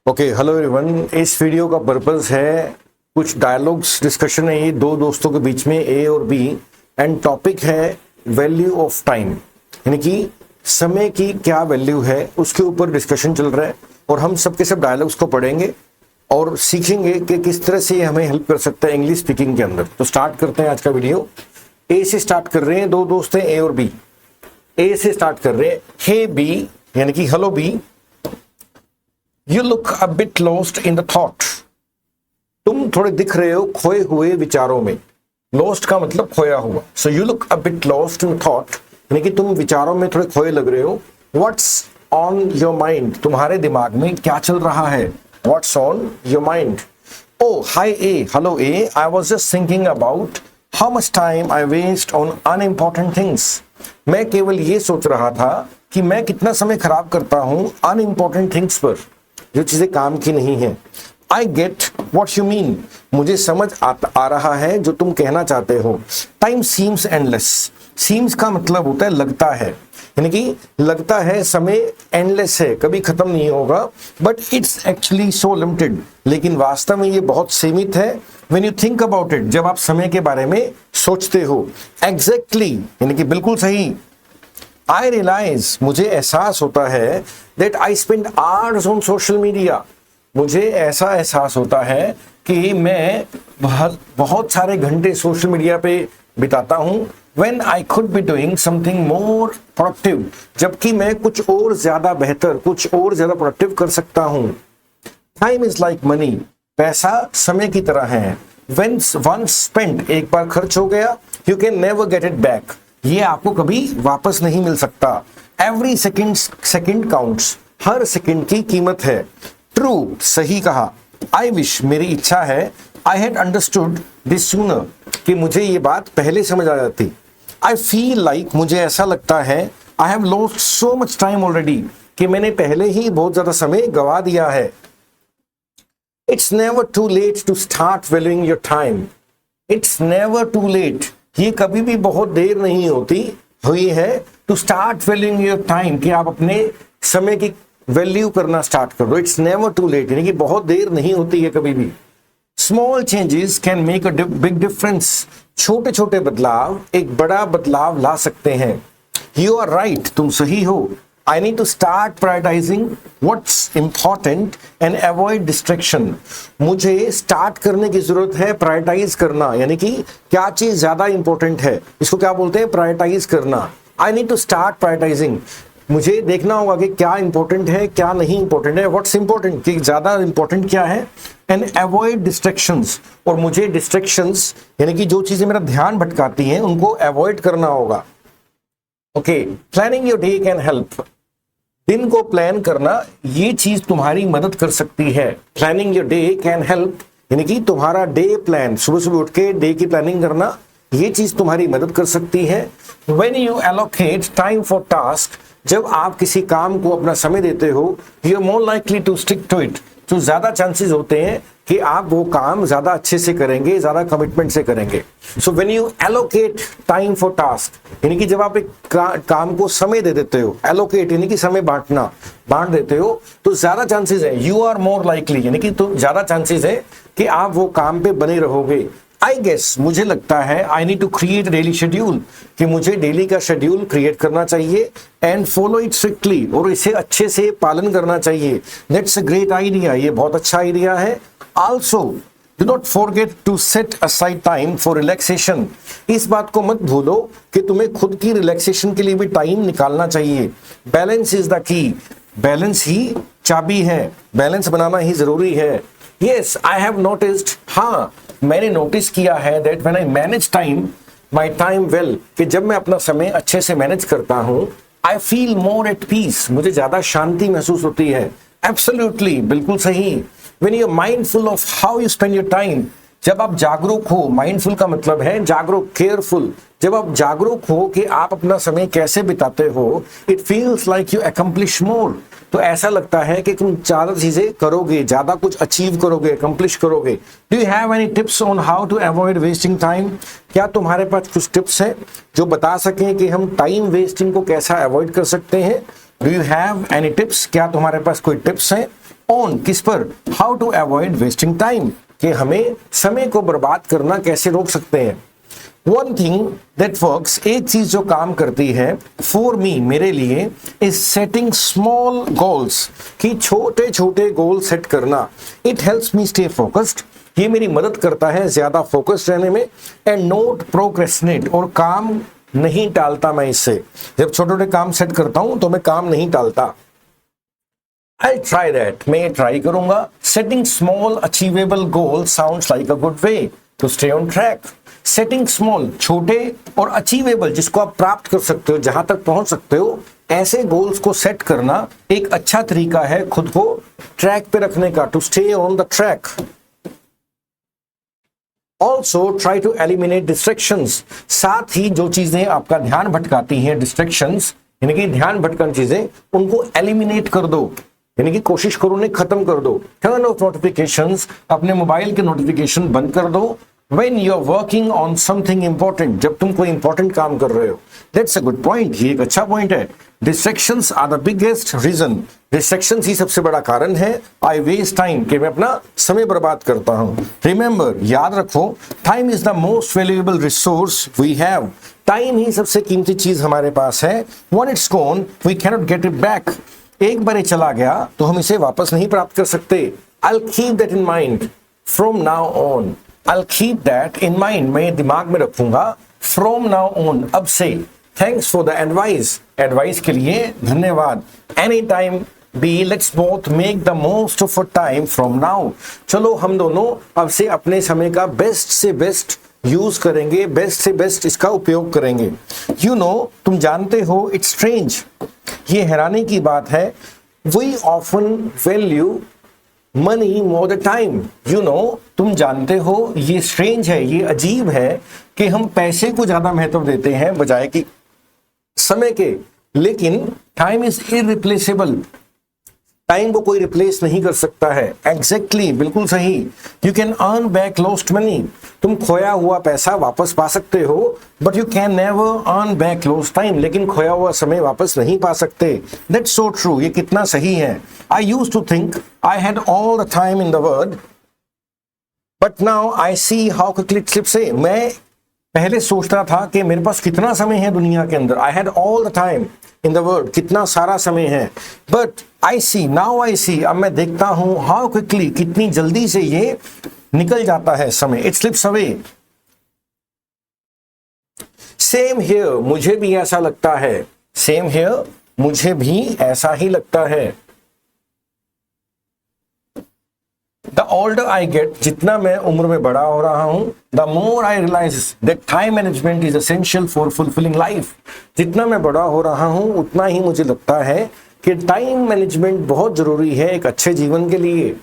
Okay, hello everyone. इस video का purpose है कुछ डायलॉग्स डिस्कशन है ये दो दोस्तों के बीच में, ए और बी, एंड टॉपिक है वैल्यू ऑफ टाइम, यानी कि समय की क्या वैल्यू है उसके ऊपर डिस्कशन चल रहा है। और हम सब के सब डायलॉग्स को पढ़ेंगे और सीखेंगे कि किस तरह से ये हमें हेल्प कर सकता है इंग्लिश स्पीकिंग के अंदर। तो स्टार्ट करते हैं आज का वीडियो। ए से स्टार्ट कर रहे हैं, दो दोस्त हैं ए और बी। ए से स्टार्ट कर रहे हैं, हे बी, यानी कि hello B, You look a bit lost in the thought. तुम थोड़े दिख रहे हो खोए हुए विचारों में। Lost का मतलब खोया हुआ। So you look a bit lost in thought, यानी कि तुम विचारों में थोड़े खोए लग रहे हो। What's on your mind? तुम्हारे दिमाग में क्या चल रहा है? What's on your mind? Oh, hi A. Hello A. I was just thinking about how much time I waste on unimportant things. मैं केवल ये सोच रहा था कि मैं कितना समय खराब करता हूँ unimportant things पर, जो चीजें काम की नहीं है। I get what you mean. मुझे समझ आ रहा है जो तुम कहना चाहते हो। Time seems endless. Seems का मतलब होता है लगता है, यानी कि लगता है समय endless है, कभी खत्म नहीं होगा। But it's actually so limited. लेकिन वास्तव में ये बहुत सीमित है। When you think about it, जब आप समय के बारे में सोचते हो। Exactly, यानी कि बिल्कुल सही। I realize, मुझे एहसास होता है that I spend hours on social media. मुझे ऐसा एहसास होता है कि मैं बहुत सारे घंटे सोशल मीडिया पे बिताता हूँ। When I could be doing something more productive, जबकि मैं कुछ और ज्यादा बेहतर, कुछ और ज्यादा प्रोडक्टिव कर सकता हूँ। Time is like money. पैसा समय की तरह है। When once spent, एक बार खर्च हो गया, you can never get it back. ये आपको कभी वापस नहीं मिल सकता। Every second counts. हर सेकंड की कीमत है। True, सही कहा। I wish, मेरी इच्छा है, I had understood this sooner, कि मुझे ये बात पहले समझ आ जाती। I feel like, मुझे ऐसा लगता है, I have lost so much time already, कि मैंने पहले ही बहुत ज्यादा समय गवा दिया है। It's never too late to start valuing your time. It's never too late. ये कभी भी बहुत देर नहीं होती हुई है to start valuing your time, कि आप अपने समय की वैल्यू करना स्टार्ट कर दो। इट्स नेवर टू लेट, यानी कि बहुत देर नहीं होती है कभी भी। Small changes can make a big difference. छोटे छोटे बदलाव एक बड़ा बदलाव ला सकते हैं। यू आर राइट, तुम सही हो। I need to start prioritizing what's important and avoid distraction. मुझे स्टार्ट करने की जरूरत है प्रायोरिटाइज करना, यानी कि क्या चीज ज्यादा इंपॉर्टेंट है, इसको क्या बोलते हैं, प्रायोरिटाइज करना। I need to start prioritizing. मुझे देखना होगा कि क्या इंपॉर्टेंट है क्या नहीं इंपॉर्टेंट है। व्हाट्स इंपॉर्टेंट, कि ज्यादा इंपॉर्टेंट क्या है, एंड अवॉइड डिस्ट्रैक्शंस, और मुझे डिस्ट्रैक्शंस यानी कि जो चीजें मेरा ध्यान भटकाती हैं उनको अवॉइड करना होगा। Okay, planning your day can help. दिन को प्लान करना ये चीज तुम्हारी मदद कर सकती है। Planning your day can help, यानी कि तुम्हारा डे प्लान, सुबह सुबह उठ के डे की प्लानिंग करना, ये चीज तुम्हारी मदद कर सकती है। When you allocate time for task, जब आप किसी काम को अपना समय देते हो, you are more likely to stick to it, तो ज्यादा चांसेस होते हैं कि आप वो काम ज्यादा अच्छे से करेंगे, ज्यादा कमिटमेंट से करेंगे। So when you allocate time for task, यानी कि जब आप एक काम को समय दे देते हो, एलोकेट यानी कि समय बांट देते हो, तो ज्यादा चांसेस है, यू आर मोर लाइकली, यानी कि तो ज्यादा चांसेस है कि आप वो काम पे बने रहोगे। आई गेस, मुझे लगता है, I need to create daily schedule, कि मुझे डेली का शेड्यूल क्रिएट करना चाहिए, एंड फॉलो इट स्ट्रिक्टली, और इसे अच्छे से पालन करना चाहिए। दैट्स अ ग्रेट आइडिया, ये बहुत अच्छा आइडिया है। Also do not forget to set aside time for relaxation. इस बात को मत भूलो कि तुम्हें खुद की रिलैक्सेशन के लिए भी टाइम निकालना चाहिए। Balance is the key, balance ही चाबी है, बैलेंस बनाना ही जरूरी है। यस, आई हैव नोटिस्ड, हाँ मैंने नोटिस किया है, that when I manage my time well, कि जब मैं अपना समय अच्छे से मैनेज करता हूँ, I feel more at peace, मुझे ज्यादा शांति महसूस होती है। एब्सोल्युटली, बिल्कुल सही। When you're mindful of how you spend your time, जब आप जागरूक हो, माइंडफुल का मतलब है जागरूक, केयरफुल, जब आप जागरूक हो कि आप अपना समय कैसे बिताते हो, it feels like you accomplish more, तो ऐसा लगता है कि तुम ज्यादा चीजें करोगे, ज्यादा कुछ अचीव करोगे, अकम्प्लिश करोगे। Do you have any tips on how to avoid wasting time? क्या तुम्हारे पास कुछ टिप्स हैं जो बता सकें कि हम टाइम वेस्टिंग को कैसा अवॉइड कर सकते हैं? Do you have any tips? क्या तुम्हारे पास कोई टिप्स हैं? ऑन किस पर, how to avoid wasting time, कि हमें समय को बर्बाद करना कैसे रोक सकते हैं। वन थिंग दैट वर्क्स, एक चीज जो काम करती है, फॉर मी मेरे लिए, इज सेटिंग स्मॉल गोल्स, कि छोटे छोटे गोल सेट करना। It helps me stay focused, ये मेरी मदद करता है ज्यादा फोकस्ड रहने में, एंड नोट प्रोक्रेस्टिनेट, और काम नहीं टालता मैं इससे। जब छोटे छोटे काम सेट करता हूं तो मैं काम नहीं टालता। आई ट्राई दैट, मैं ये ट्राई करूंगा। Setting small achievable goal sounds like a good way to stay on track. Setting small, छोटे और अचीवेबल, जिसको आप प्राप्त कर सकते हो, जहां तक पहुंच सकते हो, ऐसे गोल्स को सेट करना एक अच्छा तरीका है खुद को ट्रैक पे रखने का, to stay on the track. Also try to eliminate distractions, साथ ही जो चीजें आपका ध्यान भटकाती हैं, डिस्ट्रैक्शंस यानी कि ध्यान भटकन चीजें, उनको एलिमिनेट कर दो, यानी कि कोशिश करो उन्हें खत्म कर दो। टर्न ऑफ नोटिफिकेशंस, अपने मोबाइल के नोटिफिकेशन बंद कर दो। When you are working on something important, जब तुम कोई इंपॉर्टेंट काम कर रहे हो। That's a good point, ये एक अच्छा पॉइंट है। Distractions are the biggest reason, distractions ही सबसे बड़ा कारण है। I waste time, कि मैं अपना समय बर्बाद करता हूँ। Remember, याद रखो, time is the most valuable resource we have, time ही सबसे कीमती चीज हमारे पास है। When it's gone, we cannot get it back, एक बार ये चला गया तो हम इसे वापस नहीं प्राप्त कर सकते। I'll keep that in mind from now on, I'll keep that in mind, मैं ये दिमाग में रखूंगा। From now on, अब से। Thanks for the advice, advice के लिए धन्यवाद। Anytime B, let's both make the most of our time from now, चलो हम दोनों अब से अपने समय का बेस्ट से बेस्ट यूज करेंगे, बेस्ट से बेस्ट इसका उपयोग करेंगे। You know, तुम जानते हो, it's strange, ये हैरानी की बात है, we often value money more the time. You know, तुम जानते हो, ये स्ट्रेंज है, ये अजीब है कि हम पैसे को ज्यादा महत्व देते हैं बजाय कि समय के। लेकिन टाइम इज इररिप्लेसेबल, टाइम को कोई रिप्लेस नहीं कर सकता है। एग्जैक्टली, बिल्कुल सही। You can earn back lost money, तुम खोया हुआ पैसा वापस पा सकते हो, but you can never earn back lost time, लेकिन खोया हुआ समय वापस नहीं पा सकते। दैट्स सो ट्रू, ये कितना सही है। I used to think I had all the time in the world, but now I see how quickly it slips away. मैं पहले सोचता था कि मेरे पास कितना समय है दुनिया के अंदर, आई had all the time in the world, कितना सारा समय है, but I C, now I सी, अब मैं देखता हूं, हाउ क्विकली, कितनी जल्दी से ये निकल जाता है समय, it slips away. Same here, मुझे भी ऐसा लगता है। सेम हियर, मुझे भी ऐसा ही लगता है। The older I get, जितना मैं उम्र में बड़ा हो रहा हूं, the more I realize that time management is essential for fulfilling life. जितना मैं बड़ा हो रहा हूं, उतना ही मुझे लगता है कि टाइम मैनेजमेंट बहुत जरूरी है एक अच्छे जीवन के लिए।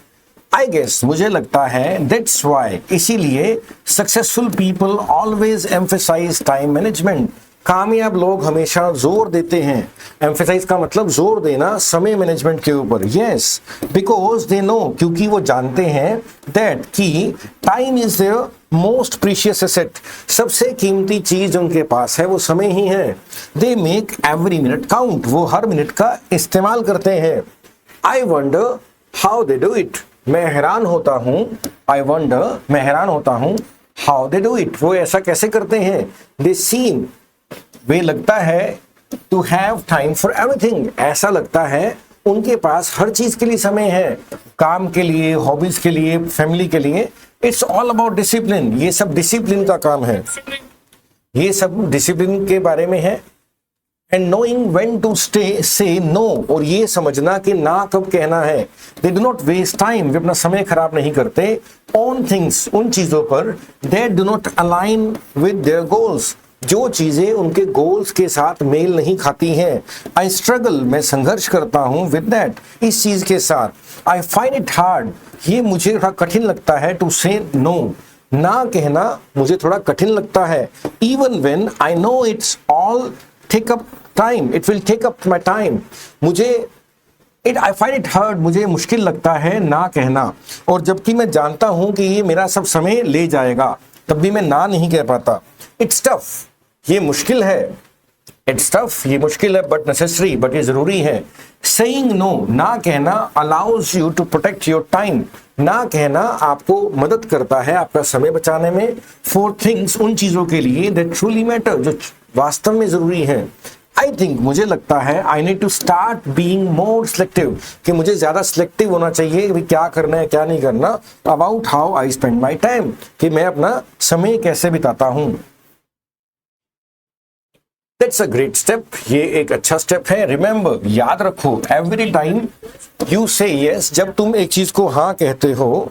I guess, मुझे लगता है, that's why, इसीलिए successful people always emphasize time management. कामयाब लोग हमेशा जोर देते हैं, एम्फेसाइज का मतलब जोर देना, समय मैनेजमेंट के ऊपर। यस, बिकॉज दे नो, क्योंकि वो जानते हैं दैट कि time is their most precious asset, सबसे कीमती चीज उनके पास है वो समय ही है। They make every minute count, वो हर मिनट का इस्तेमाल करते हैं। I wonder how they do it, मैं हैरान होता हूं। आई वंडर, मैं हैरान होता हूं, हाउ दे डू इट, वो ऐसा कैसे करते हैं। दे सीम, वे लगता है, to have time for everything, ऐसा लगता है उनके पास हर चीज के लिए समय है, काम के लिए, हॉबीज के लिए, फैमिली के लिए। इट्स ऑल अबाउट डिसिप्लिन, ये सब डिसिप्लिन का काम है, ये सब डिसिप्लिन के बारे में है। And knowing when to stay say no, और ये समझना कि ना कब कहना है। They do not waste time, वे अपना समय खराब नहीं करते। ऑन थिंग्स, उन चीजों पर, that do not align with their goals, जो चीजें उनके गोल्स के साथ मेल नहीं खाती हैं। आई स्ट्रगल, मैं संघर्ष करता हूं विद दैट, इस चीज के साथ। आई फाइंड इट हार्ड, ये मुझे थोड़ा कठिन लगता है। टू से नो, ना कहना मुझे थोड़ा कठिन लगता है। Even when I know it's all take up time, it will take up my time, I find it hard, मुझे मुश्किल लगता है ना कहना। और जबकि मैं जानता हूं कि ये मेरा सब समय ले जाएगा, तब भी मैं ना नहीं कह पाता। इट्स टफ, ये मुश्किल है। इट्स टफ, ये मुश्किल है बट नेसेसरी, बट ये जरूरी है। सेइंग नो, ना कहना allows you to protect your time, ना कहना आपको मदद करता है आपका समय बचाने में। फॉर थिंग्स, उन चीजों के लिए दैट ट्रूली मैटर, जो वास्तव में जरूरी है। आई थिंक, मुझे लगता है, I need to start being more selective, कि मुझे ज्यादा सिलेक्टिव होना चाहिए कि क्या करना है क्या नहीं करना, about how I spend my time, कि मैं अपना समय कैसे बिताता हूं। That's a great step, ये एक अच्छा स्टेप है। रिमेंबर, याद रखो, every time you say yes, जब तुम एक चीज को हाँ कहते हो,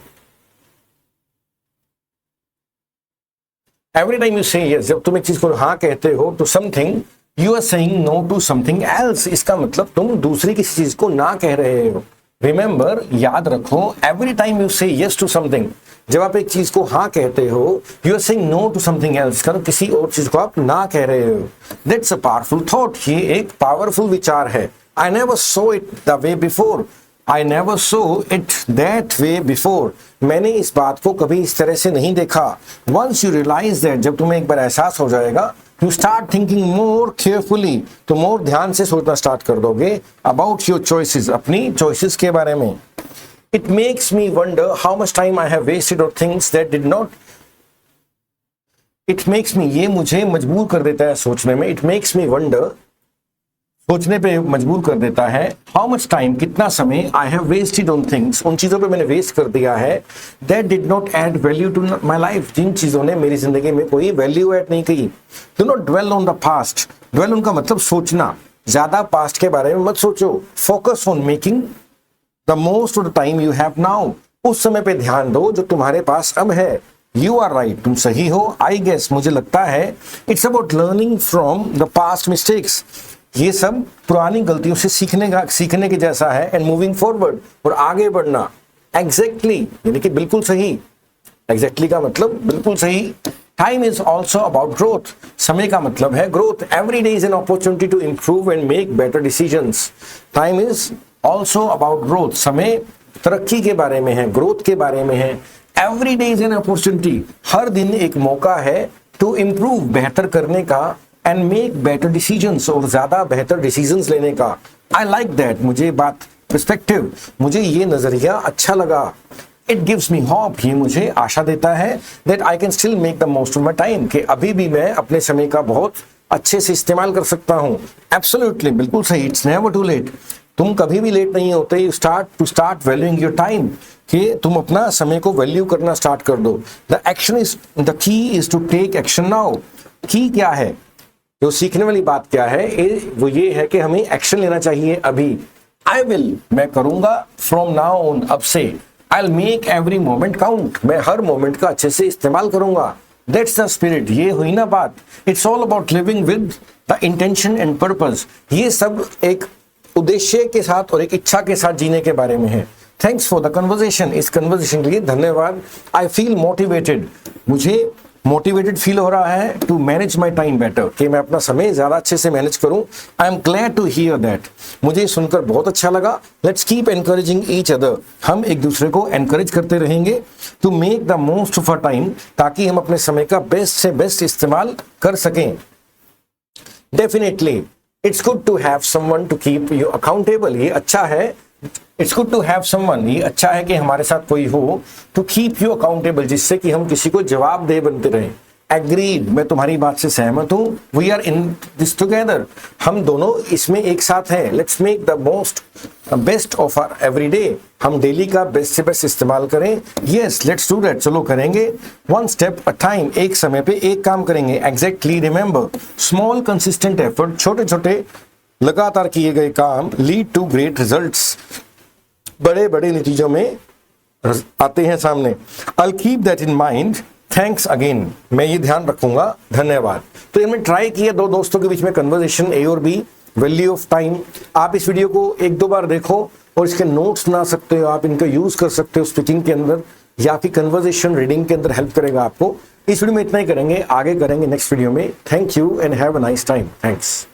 every time you say yes, जब तुम एक चीज को हाँ कहते हो तो something, you are saying no to something else, इसका मतलब तुम दूसरी किसी चीज को ना कह रहे हो। रिमेंबर, याद रखो, every time you say yes to something, जब आप एक चीज को हाँ कहते हो, you are saying no to something else, मतलब किसी और चीज को आप ना कह रहे हो। दैट्स अ पावरफुल थॉट, ये एक पावरफुल विचार है। I never so it the way before, I never so it that way before, मैंने इस बात को कभी इस तरह से नहीं देखा। वंस यू रियलाइज दैट, जब तुम्हें एक बार एहसास हो जाएगा, you start thinking more carefully, तो मोर ध्यान से सोचना स्टार्ट कर दोगे अबाउट योर चॉइसेस, अपनी चॉइसेस के बारे में। It makes me wonder how much time I have wasted on things that did not. It makes me, ये मुझे मजबूर कर देता है सोचने में। It makes me wonder, सोचने पे मजबूर कर देता है। How much time, कितना समय I have wasted on things, उन चीजों पे मैंने वेस्ट कर दिया है। That did not add value to my life, जिन चीजों ने मेरी जिंदगी में कोई वैल्यू ऐड नहीं की। Do not dwell on the past. Dwell on का मतलब सोचना, ज्यादा पास्ट के बारे में मत सोचो। Focus on making the most of the time you have now, उस समय पे ध्यान दो जो तुम्हारे पास अब है। You are right, तुम सही हो। I guess, मुझे लगता है, it's about learning from the past mistakes, ये सब पुरानी गलतियों से सीखने के जैसा है। And moving forward, और आगे बढ़ना। Exactly, यानी कि बिल्कुल सही। Exactly का मतलब बिल्कुल सही। Time is also about growth, समय का मतलब है growth. Every day is an opportunity to improve and make better decisions. Time is also about growth, समय तरक्की के बारे में है, ग्रोथ के बारे में है। Every day is an opportunity, हर दिन एक मौका है to improve, बेहतर करने का, and make better decisions, और ज्यादा बेहतर decisions लेने का। I like that, मुझे बात perspective, मुझे ये नजरिया अच्छा लगा। It gives me hope, ये मुझे आशा देता है that I can still make the most of my time, कि अभी भी मैं अपने समय का बहुत अच्छे से इस्तेमाल कर सकता हूँ। Absolutely, बिल्कुल सही। It's never too late, तुम कभी भी लेट नहीं होते। You start valuing your time, कि तुम अपना समय को वैल्यू करना स्टार्ट कर दो। The action is the key is to take action now. Key क्या है, जो सीखने वाली बात क्या है, वो ये है कि हमें एक्शन लेना चाहिए अभी। आई विल, मैं करूंगा। फ्रॉम नाउ ऑन, अब से। I will make every moment count, मैं हर मोमेंट का अच्छे से इस्तेमाल करूंगा। दैट्स द स्पिरिट, ये हुई ना बात। It's all about living with the intention and purpose, ये सब एक उद्देश्य के साथ और एक इच्छा के साथ जीने के बारे में है। थैंक्स फॉर द कन्वर्सेशन, इस कन्वर्सेशन के लिए धन्यवाद। आई फील मोटिवेटेड, मुझे मोटिवेटेड फील हो रहा है to manage my time better, कि मैं अपना समय ज्यादा अच्छे से मैनेज करूं। I am glad to hear that, मुझे सुनकर बहुत अच्छा लगा। Let's keep encouraging each other, हम एक दूसरे को एनकरेज करते रहेंगे to make the most of a time, ताकि हम अपने समय का बेस्ट से बेस्ट इस्तेमाल कर सकें। Definitely it's good to have someone to keep you accountable, ये अच्छा है। It's good to have someone, ये अच्छा है कि हमारे साथ कोई हो टू कीप यू अकाउंटेबल, जिससे कि हम किसी को जवाबदेह बनते रहें। एग्रीड, मैं तुम्हारी बात से सहमत हूं। We are in this together, हम दोनों इसमें एक साथ हैं। Let's make the most best of our every day, हम डेली का बेस्ट से बेस्ट इस्तेमाल करें। यस, लेट्स डू दैट, चलो करेंगे। वन स्टेप अ टाइम, एक समय पे एक काम करेंगे। Exactly, remember, small consistent effort, छोटे छोटे लगातार किए गए काम लीड टू ग्रेट रिजल्ट्स, बड़े बड़े नतीजों में आते हैं सामने। I keep that in mind, thanks again, मैं ये ध्यान रखूंगा, धन्यवाद। तो इनमें ट्राई किया दो दोस्तों के बीच में कन्वर्सेशन, ए और बी, वैल्यू ऑफ टाइम। आप इस वीडियो को एक दो बार देखो और इसके नोट्स बना सकते हो, आप इनका यूज कर सकते हो स्पीकिंग के अंदर या फिर कन्वर्सेशन रीडिंग के अंदर, हेल्प करेगा आपको। इस वीडियो में इतना ही करेंगे, आगे करेंगे नेक्स्ट वीडियो में। Thank you and have a nice time. Thanks.